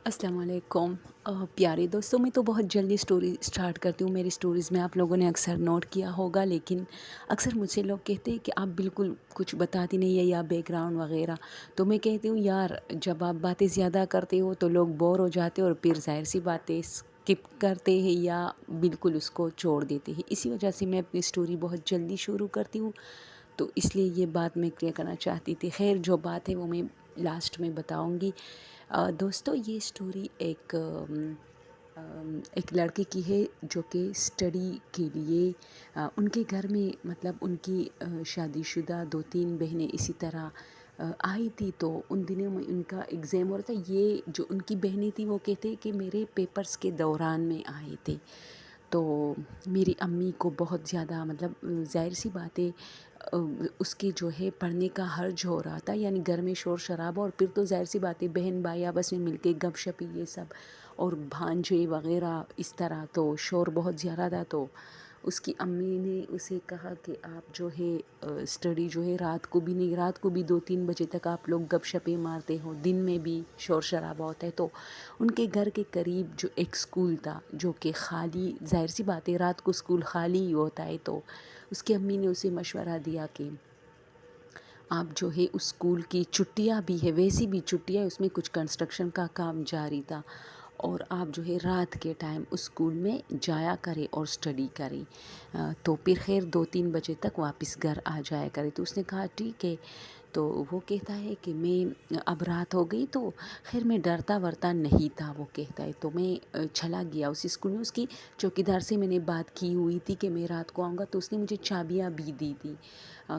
السلام علیکم پیارے دوستوں، میں تو بہت جلدی اسٹوری اسٹارٹ کرتی ہوں. میری اسٹوریز میں آپ لوگوں نے اکثر نوٹ کیا ہوگا، لیکن اکثر مجھ سے لوگ کہتے ہیں کہ آپ بالکل کچھ بتاتی نہیں ہے یا بیک گراؤنڈ وغیرہ. تو میں کہتی ہوں یار، جب آپ باتیں زیادہ کرتے ہو تو لوگ بور ہو جاتے اور پھر ظاہر سی باتیں اسکپ کرتے ہیں یا بالکل اس کو چھوڑ دیتے ہیں. اسی وجہ سے میں اپنی اسٹوری بہت جلدی شروع کرتی ہوں، تو اس لیے یہ بات میں کلیئر کرنا چاہتی تھی. خیر، جو بات ہے وہ میں لاسٹ میں بتاؤں گی. دوستو، یہ اسٹوری ایک لڑکے کی ہے جو کہ اسٹڈی کے لیے ان کے گھر میں، مطلب ان کی شادی شدہ 2-3 بہنیں اسی طرح آئی تھی. تو ان دنوں میں ان کا ایگزام ہو رہا تھا. یہ جو ان کی بہنیں تھیں وہ کہتے کہ میرے پیپرز کے دوران میں آئے تھے. تو میری امی کو بہت زیادہ، مطلب ظاہر سی بات ہے، اس کی جو ہے پڑھنے کا حرج ہو رہا تھا. یعنی گھر میں شور شرابہ، اور پھر تو ظاہر سی بات ہے بہن بھائی آپس میں مل کے گپ شپ یہ سب، اور بھانجے وغیرہ اس طرح، تو شور بہت زیادہ تھا. تو اس کی امی نے اسے کہا کہ آپ جو ہے اسٹڈی جو ہے رات کو بھی نہیں، رات کو بھی 2-3 بجے تک آپ لوگ گپ شپیں مارتے ہو، دن میں بھی شور شرابہ ہوتا ہے. تو ان کے گھر کے قریب جو ایک اسکول تھا جو کہ خالی، ظاہر سی بات ہے رات کو اسکول خالی ہی ہوتا ہے. تو اس کی امی نے اسے مشورہ دیا کہ آپ جو ہے اس اسکول کی چھٹیاں بھی ہے، ویسی بھی چھٹیاں، اس میں کچھ کنسٹرکشن کا کام جاری تھا، اور آپ جو ہے رات کے ٹائم اس اسکول میں جایا کرے اور اسٹڈی کرے. تو پھر خیر 2-3 بجے تک واپس گھر آ جایا کرے. تو اس نے کہا ٹھیک ہے. تو وہ کہتا ہے کہ میں اب رات ہو گئی، تو خیر میں ڈرتا ورتا نہیں تھا، وہ کہتا ہے. تو میں چلا گیا اس اسکول میں. اس کی چوکیدار سے میں نے بات کی ہوئی تھی کہ میں رات کو آؤں گا، تو اس نے مجھے چابیاں بھی دی تھی،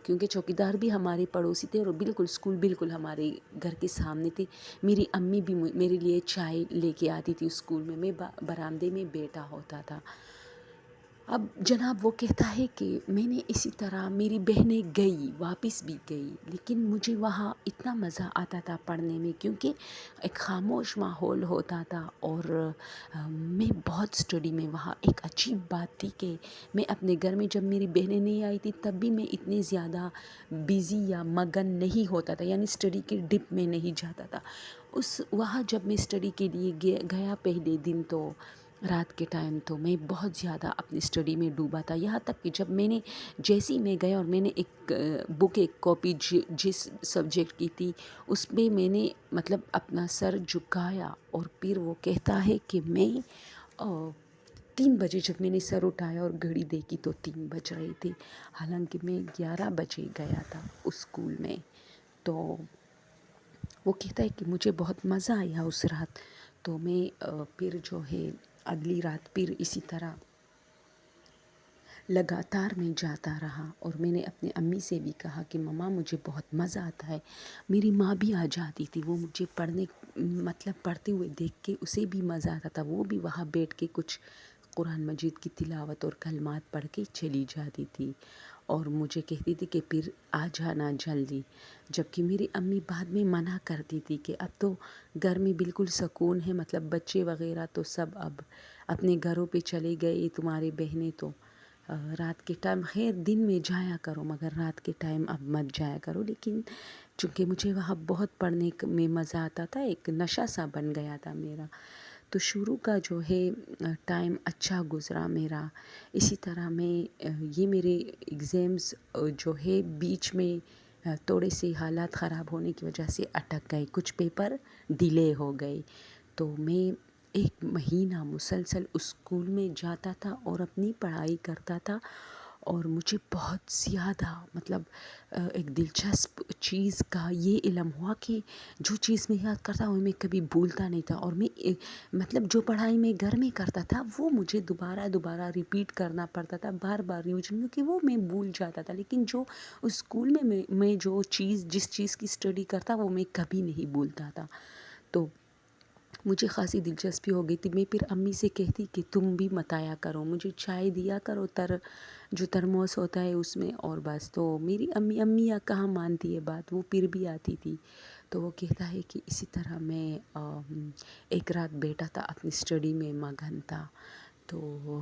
کیونکہ چوکیدار بھی ہمارے پڑوسی تھے اور بالکل اسکول بالکل ہمارے گھر کے سامنے تھے. میری امی بھی میرے لیے چائے لے کے آتی تھی اسکول میں. میں برآمدے میں بیٹھا ہوتا تھا. اب جناب وہ کہتا ہے کہ میں نے اسی طرح، میری بہنیں گئی، واپس بھی گئی، لیکن مجھے وہاں اتنا مزہ آتا تھا پڑھنے میں، کیونکہ ایک خاموش ماحول ہوتا تھا. اور میں بہت اسٹڈی میں وہاں، ایک عجیب بات تھی کہ میں اپنے گھر میں جب میری بہنیں نہیں آئی تھی تب بھی میں اتنی زیادہ بیزی یا مگن نہیں ہوتا تھا، یعنی اسٹڈی کے ڈپ میں نہیں جاتا تھا. وہاں جب میں اسٹڈی کے لیے گیا پہلے دن، تو رات کے ٹائم تو میں بہت زیادہ اپنی اسٹڈی میں ڈوبا تھا. یہاں تک کہ جب جیسے ہی میں گیا اور میں نے ایک بک، ایک کاپی جس سبجیکٹ کی تھی، اس میں نے مطلب اپنا سر جھکایا، اور پھر وہ کہتا ہے کہ میں 3 بجے جب میں نے سر اٹھایا اور گھڑی دیکھی تو 3 بج رہے تھے، حالانکہ میں 11 بجے گیا تھا اس اسکول میں. تو وہ کہتا ہے کہ مجھے بہت مزہ آیا اس رات. تو میں پھر جو ہے اگلی رات پھر اسی طرح لگاتار میں جاتا رہا، اور میں نے اپنی امی سے بھی کہا کہ مما مجھے بہت مزہ آتا ہے. میری ماں بھی آ جاتی تھی، وہ مجھے پڑھتے ہوئے دیکھ کے اسے بھی مزہ آتا تھا. وہ بھی وہاں بیٹھ کے کچھ قرآن مجید کی تلاوت اور کلمات پڑھ کے چلی جاتی تھی، اور مجھے کہتی تھی کہ پھر آ جانا جلدی. جبکہ میری امی بعد میں منع کرتی تھی کہ اب تو گھر میں بالکل سکون ہے، مطلب بچے وغیرہ تو سب اب اپنے گھروں پہ چلے گئے، تمہاری بہنیں تو رات کے ٹائم، خیر دن میں جایا کرو مگر رات کے ٹائم اب مت جایا کرو. لیکن چونکہ مجھے وہاں بہت پڑھنے میں مزہ آتا تھا، ایک نشہ سا بن گیا تھا میرا. تو شروع کا جو ہے ٹائم اچھا گزرا میرا. اسی طرح میں یہ میرے ایگزامز جو ہے بیچ میں تھوڑے سے حالات خراب ہونے کی وجہ سے اٹک گئے، کچھ پیپر ڈیلے ہو گئے. تو میں 1 مہینہ مسلسل اس اسکول میں جاتا تھا اور اپنی پڑھائی کرتا تھا. اور مجھے بہت زیادہ، مطلب ایک دلچسپ چیز کا یہ علم ہوا کہ جو چیز میں یاد کرتا وہ میں کبھی بھولتا نہیں تھا. اور میں مطلب جو پڑھائی میں گھر میں کرتا تھا وہ مجھے دوبارہ ریپیٹ کرنا پڑتا تھا، بار بار ریویژن، کیونکہ وہ میں بھول جاتا تھا. لیکن جو اس اسکول میں جو جس چیز کی اسٹڈی کرتا وہ میں کبھی نہیں بھولتا تھا. تو مجھے خاصی دلچسپی ہو گئی تھی. میں پھر امی سے کہتی کہ تم بھی مت آیا کرو، مجھے چائے دیا کرو جو ترموس ہوتا ہے اس میں، اور بس. تو میری امی کہاں مانتی ہے بات، وہ پھر بھی آتی تھی. تو وہ کہتا ہے کہ اسی طرح میں ایک رات بیٹھا تھا، اپنی اسٹڈی میں مگن تھا. تو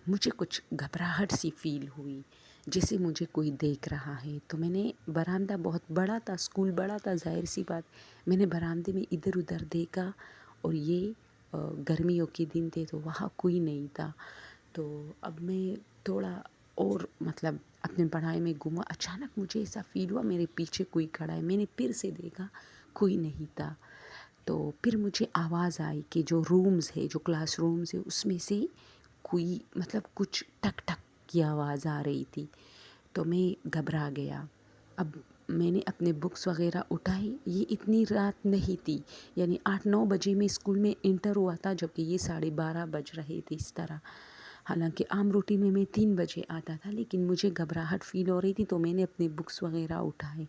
مجھے کچھ گھبراہٹ سی فیل ہوئی. جیسے مجھے کوئی دیکھ رہا ہے. تو میں نے برآمدہ بہت بڑا تھا، اسکول بڑا تھا، ظاہر سی بات میں نے برآمدے میں ادھر ادھر دیکھا اور یہ گرمیوں کے دن تھے تو وہاں کوئی نہیں تھا. تو اب میں تھوڑا اور مطلب اپنے پڑھائی میں گما، اچانک مجھے ایسا فیل ہوا میرے پیچھے کوئی کھڑا ہے. میں نے پھر سے دیکھا، کوئی نہیں تھا. تو پھر مجھے آواز آئی کہ جو رومز ہے، جو کلاس رومز ہے، اس میں سے کوئی مطلب کچھ ٹک ٹک کی آواز آ رہی تھی. تو میں گھبرا گیا. اب میں نے اپنے بکس وغیرہ اٹھائی. یہ اتنی رات نہیں تھی، یعنی 8-9 بجے میں اسکول میں انٹر ہوا تھا، جبکہ یہ 12:30 بج رہے تھے اس طرح. حالانکہ عام روٹین میں 3 بجے آتا تھا، لیکن مجھے گھبراہٹ فیل ہو رہی تھی تو میں نے اپنے بکس وغیرہ اٹھائے.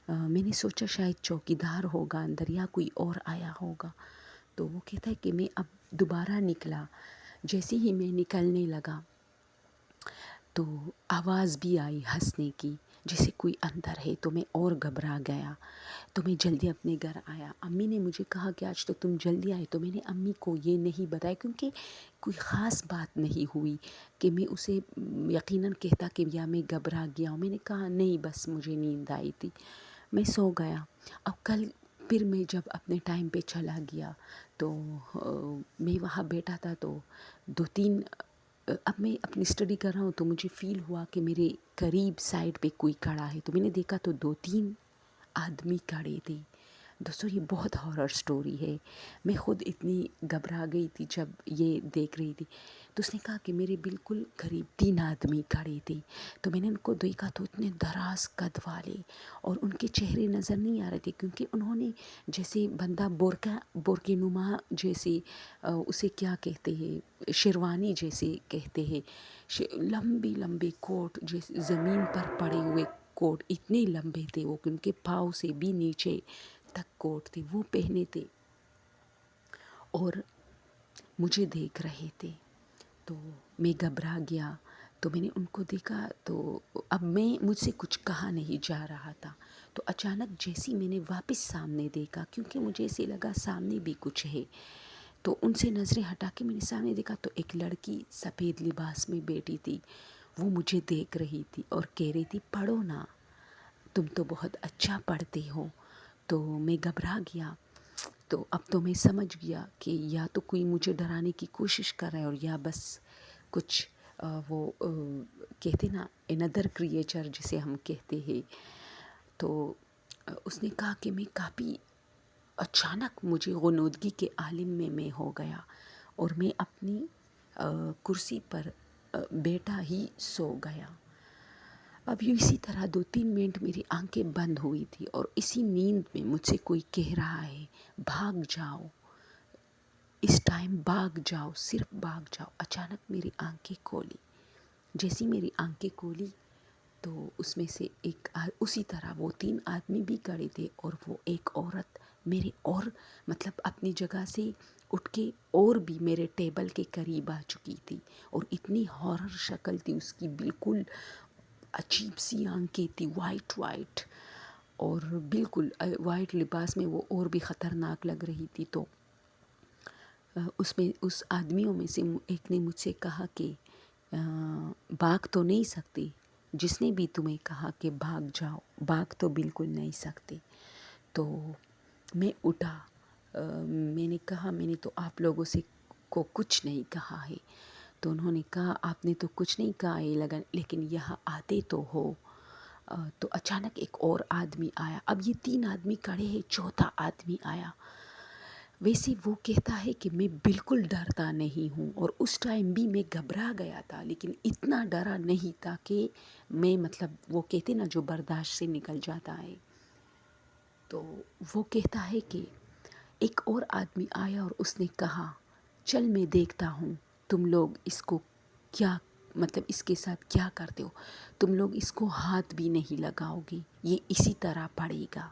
میں نے سوچا شاید چوکیدار ہوگا اندر یا کوئی اور آیا ہوگا. تو وہ کہتا ہے کہ میں اب دوبارہ نکلا. جیسے ہی میں نکلنے لگا تو آواز بھی آئی ہنسنے کی، جیسے کوئی اندر ہے. تو میں اور گھبرا گیا. تو میں جلدی اپنے گھر آیا. امی نے مجھے کہا کہ آج تو تم جلدی آئے. تو میں نے امی کو یہ نہیں بتایا، کیونکہ کوئی خاص بات نہیں ہوئی کہ میں اسے یقیناً کہتا کہ یا میں گھبرا گیا ہوں. میں نے کہا نہیں، بس مجھے نیند آئی تھی، میں سو گیا. اب کل پھر میں جب اپنے ٹائم پہ چلا گیا تو میں وہاں بیٹھا تھا. تو 2-3 اب میں اپنی اسٹڈی کر رہا ہوں تو مجھے فیل ہوا کہ میرے قریب سائڈ پہ کوئی کھڑا ہے. تو میں نے دیکھا تو 2-3 آدمی کھڑے تھے. دوستو یہ بہت ہارر سٹوری ہے. میں خود اتنی گھبرا گئی تھی جب یہ دیکھ رہی تھی. تو اس نے کہا کہ میرے بالکل قریب 3 آدمی کھڑے تھے. تو میں نے ان کو دیکھا تو اتنے دراز قد والے، اور ان کے چہرے نظر نہیں آ رہے تھے، کیونکہ انہوں نے جیسے بندہ بورکے نما جیسے اسے کیا کہتے ہیں، شیروانی جیسے کہتے ہیں، لمبے لمبے کوٹ، جیسے زمین پر پڑے ہوئے کوٹ اتنے لمبے تھے وہ کہ ان کے پاؤں سے بھی نیچے تک کوٹ تھے، وہ پہنے تھے اور مجھے دیکھ رہے تھے. تو میں گھبرا گیا. تو میں نے ان کو دیکھا تو اب مجھ سے کچھ کہا نہیں جا رہا تھا. تو اچانک جیسی میں نے واپس سامنے دیکھا، کیونکہ مجھے ایسے لگا سامنے بھی کچھ ہے، تو ان سے نظریں ہٹا کے میں نے سامنے دیکھا تو ایک لڑکی سفید لباس میں بیٹھی تھی. وہ مجھے دیکھ رہی تھی اور کہہ رہی تھی پڑھو نا، تم تو بہت اچھا پڑھتے ہو. تو میں گھبرا گیا. تو اب تو میں سمجھ گیا کہ یا تو کوئی مجھے ڈرانے کی کوشش کر رہا ہے، اور یا بس کچھ وہ کہتے نا another creature جسے ہم کہتے ہیں. تو اس نے کہا کہ میں کافی اچانک مجھے غنودگی کے عالم میں ہو گیا اور میں اپنی کرسی پر بیٹھا ہی سو گیا. اب یوں اسی طرح 2-3 منٹ میری آنکھیں بند ہوئی تھی، اور اسی نیند میں مجھ سے کوئی کہہ رہا ہے بھاگ جاؤ، اس ٹائم بھاگ جاؤ، صرف بھاگ جاؤ. اچانک میری آنکھیں کھولی. جیسی میری آنکھیں کھولی تو اس میں سے اسی طرح وہ 3 آدمی بھی کھڑے تھے، اور وہ ایک عورت میرے اور مطلب اپنی جگہ سے اٹھ کے اور بھی میرے ٹیبل کے قریب آ چکی تھی، اور اتنی ہارر شکل تھی اس کی، بالکل عجیب سی آنکھیں تھی، وائٹ، اور بالکل وائٹ لباس میں وہ اور بھی خطرناک لگ رہی تھی. تو اس آدمیوں میں سے ایک نے مجھ سے کہا کہ بھاگ تو نہیں سکتے، جس نے بھی تمہیں کہا کہ بھاگ جاؤ، بھاگ تو بالکل نہیں سکتے. تو میں اٹھا. میں نے کہا میں نے تو آپ لوگوں سے کو کچھ نہیں کہا ہے. تو انہوں نے کہا آپ نے تو کچھ نہیں کہا ہے، لیکن یہاں آتے تو ہو. تو اچانک ایک اور آدمی آیا. اب یہ 3 آدمی کھڑے ہیں، چوتھا آدمی آیا. ویسے وہ کہتا ہے کہ میں بالکل ڈرتا نہیں ہوں، اور اس ٹائم بھی میں گھبرا گیا تھا، لیکن اتنا ڈرا نہیں تھا کہ میں مطلب وہ کہتے نا جو برداشت سے نکل جاتا ہے. تو وہ کہتا ہے کہ ایک اور آدمی آیا اور اس نے کہا چل میں دیکھتا ہوں تم لوگ اس کو کیا مطلب اس کے ساتھ کیا کرتے ہو، تم لوگ اس کو ہاتھ بھی نہیں لگاؤ گے، یہ اسی طرح پڑے گا.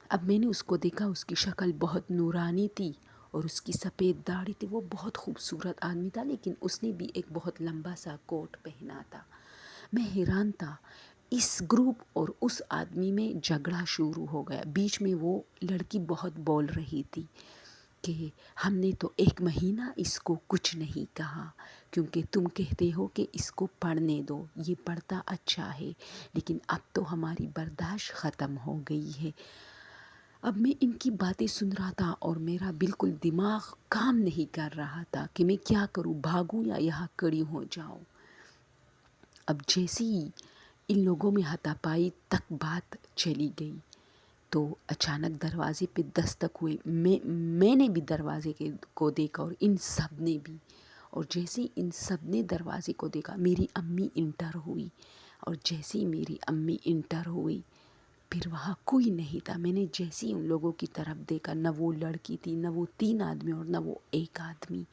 اب میں نے اس کو دیکھا، اس کی شکل بہت نورانی تھی اور اس کی سفید داڑھی تھی. وہ بہت خوبصورت آدمی تھا، لیکن اس نے بھی ایک بہت لمبا سا کوٹ پہنا تھا. میں حیران تھا. اس گروپ اور اس آدمی میں جھگڑا شروع ہو گیا. بیچ میں وہ لڑکی بہت بول رہی تھی. کہ ہم نے تو 1 مہینہ اس کو کچھ نہیں کہا، کیونکہ تم کہتے ہو کہ اس کو پڑھنے دو، یہ پڑھتا اچھا ہے، لیکن اب تو ہماری برداشت ختم ہو گئی ہے۔ اب میں ان کی باتیں سن رہا تھا اور میرا بالکل دماغ کام نہیں کر رہا تھا کہ میں کیا کروں، بھاگوں یا یہاں کھڑی ہو جاؤں۔ اب جیسے ہی ان لوگوں میں ہاتھا پائی تک بات چلی گئی تو اچانک دروازے پہ دستک ہوئے۔ میں نے بھی دروازے کو دیکھا اور ان سب نے بھی، اور جیسے ان سب نے دروازے کو دیکھا میری امی انٹر ہوئی، اور جیسے ہی میری امی انٹر ہوئی پھر وہاں کوئی نہیں تھا۔ میں نے جیسے ہی ان لوگوں کی طرف دیکھا، نہ وہ لڑکی تھی، نہ وہ 3 آدمی اور نہ وہ 1 آدمی،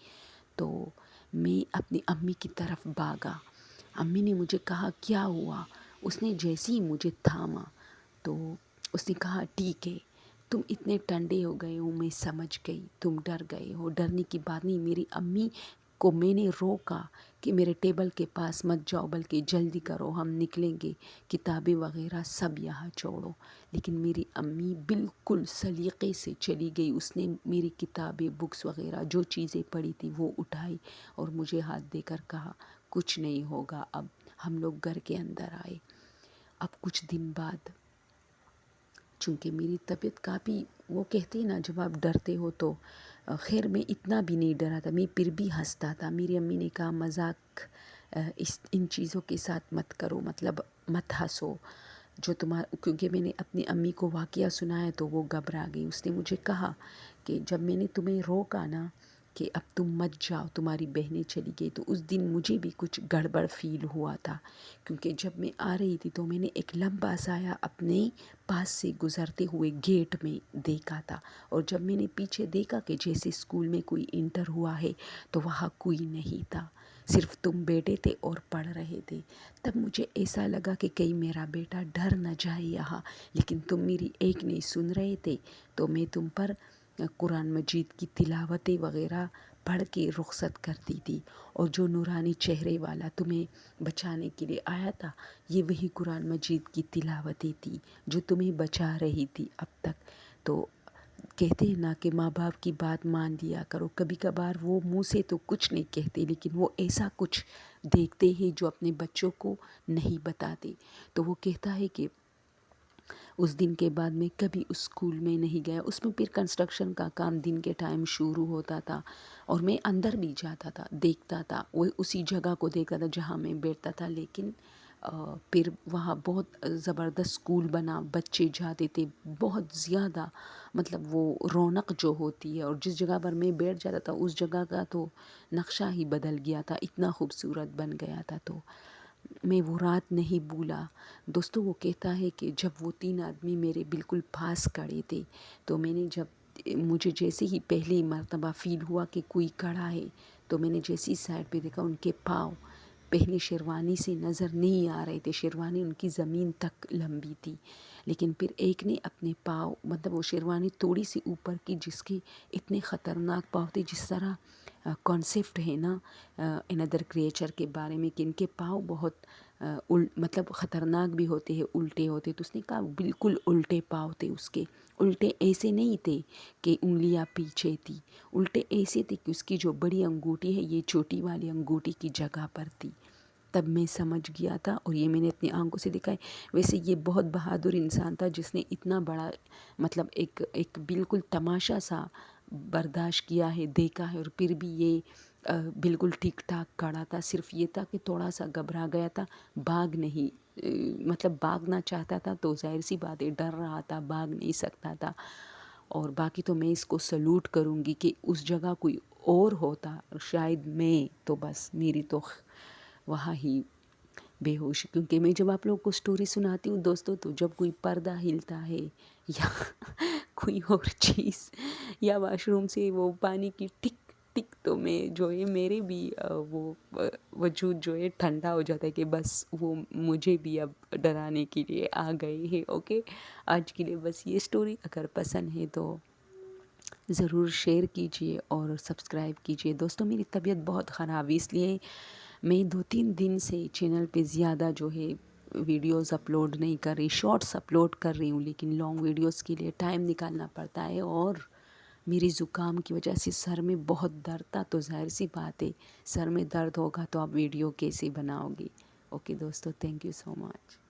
تو میں اپنی امی کی طرف بھاگا۔ امی نے مجھے کہا کیا ہوا؟ اس نے جیسے ہی مجھے تھاما تو اس نے کہا ٹھیک ہے، تم اتنے ٹنڈے ہو گئے ہو، میں سمجھ گئی تم ڈر گئے ہو۔ ڈرنے کی بات نہیں، میری امی کو میں نے روکا کہ میرے ٹیبل کے پاس مت جاؤ، بلکہ جلدی کرو ہم نکلیں گے، کتابیں وغیرہ سب یہاں چھوڑو۔ لیکن میری امی بالکل سلیقے سے چلی گئی، اس نے میری کتابیں، بکس وغیرہ جو چیزیں پڑھی تھی وہ اٹھائی اور مجھے ہاتھ دے کر کہا کچھ نہیں ہوگا۔ اب ہم لوگ گھر کے اندر آئے۔ اب کچھ دن بعد چونکہ میری طبیعت کافی، وہ کہتے ہیں نا جب آپ ڈرتے ہو تو، خیر میں اتنا بھی نہیں ڈرا تھا، میں پھر بھی ہنستا تھا۔ میری امی نے کہا مذاق ان چیزوں کے ساتھ مت کرو، مطلب مت ہنسو جو تمہارا، کیونکہ میں نے اپنی امی کو واقعہ سنایا تو وہ گھبرا گئی۔ اس نے مجھے کہا کہ جب میں نے تمہیں روکا نا کہ اب تم مت جاؤ، تمہاری بہنیں چلی گئی، تو اس دن مجھے بھی کچھ گڑبڑ فیل ہوا تھا، کیونکہ جب میں آ رہی تھی تو میں نے ایک لمبا سایہ اپنے پاس سے گزرتے ہوئے گیٹ میں دیکھا تھا، اور جب میں نے پیچھے دیکھا کہ جیسے اسکول میں کوئی انٹر ہوا ہے تو وہاں کوئی نہیں تھا، صرف تم بیٹھے تھے اور پڑھ رہے تھے۔ تب مجھے ایسا لگا کہ کہیں میرا بیٹا ڈر نہ جائے یہاں، لیکن تم میری ایک نہیں سن رہے تھے، تو میں تم پر قرآن مجید کی تلاوتیں وغیرہ پڑھ کے رخصت کرتی تھی، اور جو نورانی چہرے والا تمہیں بچانے کے لیے آیا تھا، یہ وہی قرآن مجید کی تلاوتیں تھی جو تمہیں بچا رہی تھی اب تک۔ تو کہتے ہیں نا کہ ماں باپ کی بات مان لیا کرو، کبھی کبھار وہ منہ سے تو کچھ نہیں کہتے لیکن وہ ایسا کچھ دیکھتے ہیں جو اپنے بچوں کو نہیں بتاتے۔ تو وہ کہتا ہے کہ اس دن کے بعد میں کبھی اس اسکول میں نہیں گیا۔ اس میں پھر کنسٹرکشن کا کام دن کے ٹائم شروع ہوتا تھا، اور میں اندر بھی جاتا تھا، دیکھتا تھا، وہ اسی جگہ کو دیکھتا تھا جہاں میں بیٹھتا تھا، لیکن پھر وہاں بہت زبردست اسکول بنا، بچے جاتے تھے بہت زیادہ، مطلب وہ رونق جو ہوتی ہے، اور جس جگہ پر میں بیٹھ جاتا تھا اس جگہ کا تو نقشہ ہی بدل گیا تھا، اتنا خوبصورت بن گیا تھا۔ تو میں وہ رات نہیں بھولا۔ دوستو وہ کہتا ہے کہ جب وہ 3 آدمی میرے بالکل پاس کھڑے تھے تو میں نے مجھے جیسے ہی پہلی مرتبہ فیل ہوا کہ کوئی کھڑا ہے، تو میں نے جیسی سائڈ پہ دیکھا ان کے پاؤں پہلے شیروانی سے نظر نہیں آ رہے تھے، شیروانی ان کی زمین تک لمبی تھی، لیکن پھر ایک نے اپنے پاؤں، مطلب وہ شیروانی تھوڑی سی اوپر کی، جس کے اتنے خطرناک پاؤں تھے، جس طرح کانسیپٹ ہے نا اندر کریچر کے بارے میں کہ ان کے پاؤں بہت مطلب خطرناک بھی ہوتے ہیں، الٹے ہوتے، تو اس نے کہا بالکل الٹے پاؤں تھے اس کے۔ الٹے ایسے نہیں تھے کہ انگلیاں پیچھے تھی، الٹے ایسے تھے کہ اس کی جو بڑی انگوٹھی ہے یہ چھوٹی والی انگوٹھی کی جگہ پر تھی۔ تب میں سمجھ گیا تھا، اور یہ میں نے اپنی آنکھوں سے دیکھا ہے۔ ویسے یہ بہت بہادر انسان تھا جس نے اتنا بڑا مطلب ایک بالکل تماشا سا برداشت کیا ہے، دیکھا ہے، اور پھر بھی یہ بالکل ٹھیک ٹھاک کھڑا تھا۔ صرف یہ تھا کہ تھوڑا سا گھبرا گیا تھا، بھاگ نہیں مطلب بھاگنا چاہتا تھا تو ظاہر سی بات ہے ڈر رہا تھا، بھاگ نہیں سکتا تھا۔ اور باقی تو میں اس کو سلوٹ کروں گی کہ اس جگہ کوئی اور ہوتا، شاید میں تو بس میری تو وہاں ہی بے ہوش، کیونکہ میں جب آپ لوگوں کو سٹوری سناتی ہوں دوستوں تو جب کوئی پردہ ہلتا ہے یا کوئی اور چیز یا واش روم سے وہ پانی کی ٹک ٹک، تو میں جو ہے میرے بھی وہ وجود جو ہے ٹھنڈا ہو جاتا ہے کہ بس وہ مجھے بھی اب ڈرانے کے لیے آ گئے ہیں۔ اوکے، آج کے لیے بس یہ سٹوری، اگر پسند ہے تو ضرور شیئر کیجئے اور سبسکرائب کیجئے۔ دوستوں میری طبیعت بہت خراب ہے، اس لیے میں 2-3 دن سے چینل پہ زیادہ جو ہے ویڈیوز اپلوڈ نہیں کر رہی، شارٹس اپلوڈ کر رہی ہوں، لیکن لانگ ویڈیوز کے لیے ٹائم نکالنا پڑتا ہے اور میری زکام کی وجہ سے سر میں بہت درد تھا، تو ظاہر سی بات ہے سر میں درد ہوگا تو آپ ویڈیو کیسے بناؤ گی؟ اوکے دوستو، تھینک یو سو مچ.